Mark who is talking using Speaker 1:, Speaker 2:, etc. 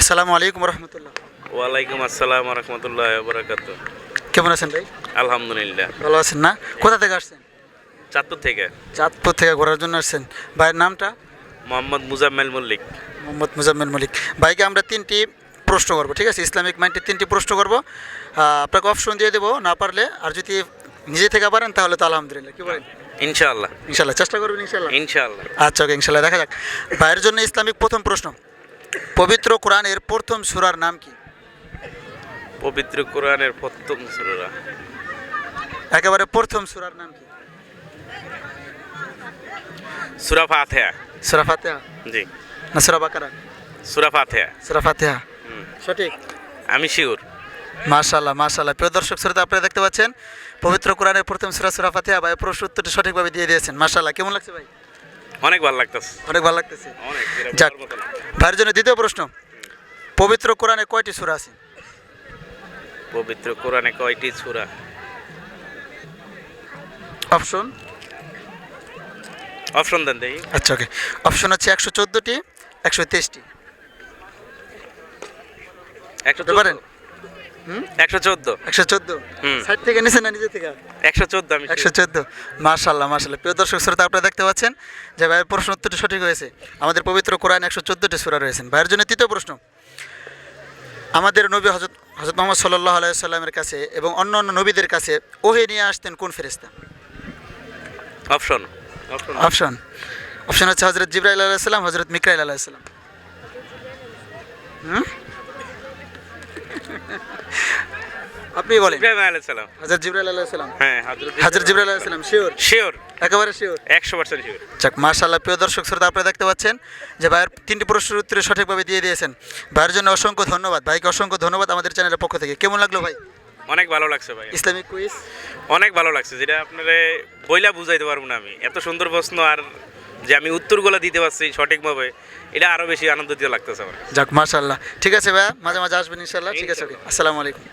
Speaker 1: আসসালামু আলাইকুম রহমতুল্লাহ।
Speaker 2: ওয়ালাইকুম আসসালাম রহমতুল্লাহ বারাকাতু।
Speaker 1: কেমন আছেন ভাই?
Speaker 2: আলহামদুলিল্লাহ।
Speaker 1: ভালো আছেন না? কোথা থেকে আসছেন?
Speaker 2: চাঁদপুর থেকে
Speaker 1: চাঁদপুর থেকে ঘোরার জন্য আসছেন। ভাইয়ের নামটা?
Speaker 2: মোহাম্মদ মুজাম্মেল মল্লিক।
Speaker 1: মোহাম্মদ মুজাম্মেল মলিক। ভাইকে আমরা তিনটি প্রশ্ন করবো, ঠিক আছে? ইসলামিক মাইন্ডে তিনটি প্রশ্ন করবো। আপনাকে অপশন দিয়ে দেবো, না পারলে আর যদি নিজে থেকে পারেন তাহলে তো আলহামদুলিল্লাহ। কি বলেন?
Speaker 2: ইনশাআল্লাহ।
Speaker 1: ইনশাল্লাহ চেষ্টা করবেন ইনশাল্লাহ।
Speaker 2: ইনশাআল্লাহ।
Speaker 1: আচ্ছা ওকে, ইনশাল্লাহ দেখা যাক। ভাইয়ের জন্য ইসলামিক প্রথম প্রশ্ন, পবিত্র কোরআনের প্রথম সূরার নাম কি?
Speaker 2: পবিত্র কোরআনের প্রথম সূরা
Speaker 1: একেবারে প্রথম সূরার নাম কি?
Speaker 2: সূরা ফাতিহা।
Speaker 1: সূরা ফাতিহা
Speaker 2: জি।
Speaker 1: না সূরা বাকারা?
Speaker 2: সূরা ফাতিহা।
Speaker 1: সূরা ফাতিহা সঠিক।
Speaker 2: আমি শিওর।
Speaker 1: মাশাআল্লাহ মাশাআল্লাহ। প্রিয় দর্শক শ্রোতা, আপনারা দেখতে পাচ্ছেন পবিত্র কোরআনের প্রথম সূরা সূরা ফাতিহা। ভাই প্রশ্ন উত্তরটি সঠিকভাবে দিয়ে দিয়েছেন। মাশাআল্লাহ। কেমন লাগছে ভাই?
Speaker 2: অনেক ভালো লাগতেছে।
Speaker 1: অনেক ভালো লাগতেছে।
Speaker 2: অনেক।
Speaker 1: যাক, ভাইয়ের জন্য দ্বিতীয় প্রশ্ন, পবিত্র কোরআনে কয়টি সূরা আছে?
Speaker 2: পবিত্র কোরআনে কয়টি সূরা?
Speaker 1: অপশন?
Speaker 2: অপশন দেন দেখি।
Speaker 1: আচ্ছা ওকে, অপশন হচ্ছে 114টি, 123টি।
Speaker 2: 114। 114।
Speaker 1: 114 সাইড থেকে নিচে না নিজে থেকে?
Speaker 2: 114 আমি
Speaker 1: 114। মাশাআল্লাহ মাশাআল্লাহ। প্রিয় দর্শক শ্রোতা, আপনারা দেখতে পাচ্ছেন যে ভাইয়ের প্রশ্ন উত্তরটি সঠিক হয়েছে। আমাদের পবিত্র কোরআন 114টি সূরা রয়েছেন। ভাইয়ের জন্য তৃতীয় প্রশ্ন, আমাদের নবী হযরত মুহাম্মদ সাল্লাল্লাহু আলাইহি সাল্লামের কাছে এবং অন্য অন্য নবীদের কাছে ওহী নিয়ে আসতেন কোন ফেরেশতা?
Speaker 2: অপশন।
Speaker 1: অপশন অপশন হচ্ছে হযরত জিবরাইল আলাইহিস সালাম, হযরত মিকাইল আলাইহিস সালাম। আপনি বলেন।
Speaker 2: ইব্রাহিম আলাইহিস সালাম।
Speaker 1: হযরত জিবরাইল আলাইহিস সালাম।
Speaker 2: হ্যাঁ,
Speaker 1: হযরত জিবরাইল আলাইহিস সালাম। শিওর?
Speaker 2: শিওর।
Speaker 1: একেবারে শিওর?
Speaker 2: 100% শিওর।
Speaker 1: যাক মাশাআল্লাহ। প্রিয় দর্শক শ্রোতা, আপনারা দেখতে পাচ্ছেন যে ভাইয়ের তিনটি প্রশ্নের উত্তরে সঠিকভাবে দিয়ে দিয়েছেন। ভাইয়ের জন্য অসংখ্য ধন্যবাদ। ভাইকে অসংখ্য ধন্যবাদ আমাদের চ্যানেলের পক্ষ থেকে। কেমন লাগলো ভাই
Speaker 2: অনেক ভালো লাগছে ভাই।
Speaker 1: Islamic quiz?
Speaker 2: অনেক ভালো লাগছে, যেটা আপনারে বইলা বুঝাইতে পারবো না আমি। এত সুন্দর প্রশ্ন, আর যে আমি উত্তরগুলো দিতে পারছি সঠিকভাবে, এটা আরো বেশি আনন্দিত লাগতেছে আমার।
Speaker 1: যাক মাশাআল্লাহ। ঠিক আছে ভাইয়া, মাঝে মাঝে আসবেন ইনশাআল্লাহ। ঠিক আছে, আসসালামু আলাইকুম।